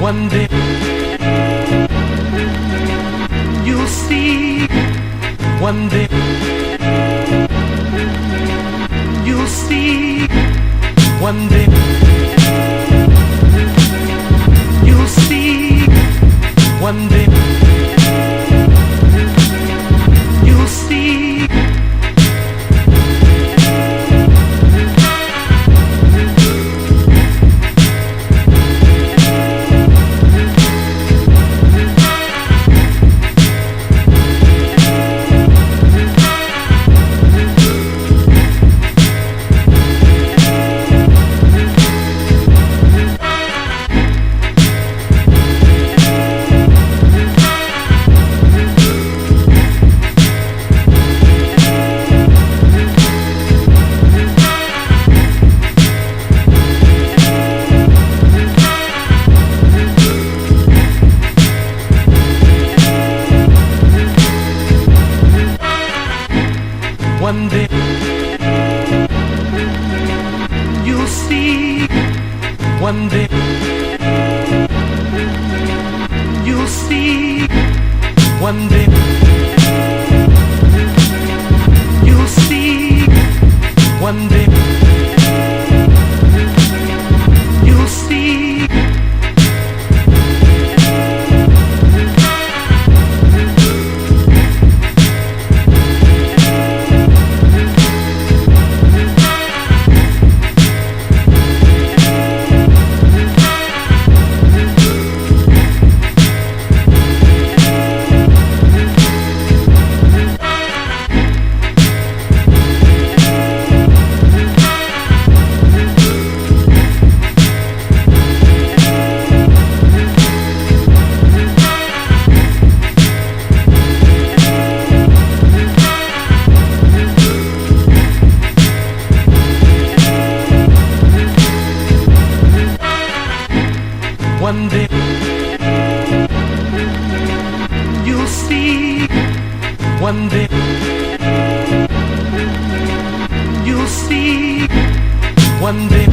One day you'll see. One day you'll see. One day you'll see. One day you'll see. One day you'll see. One day you'll see. One day you'll see. One day you'll see. One day you'll see. One day you'll see. One day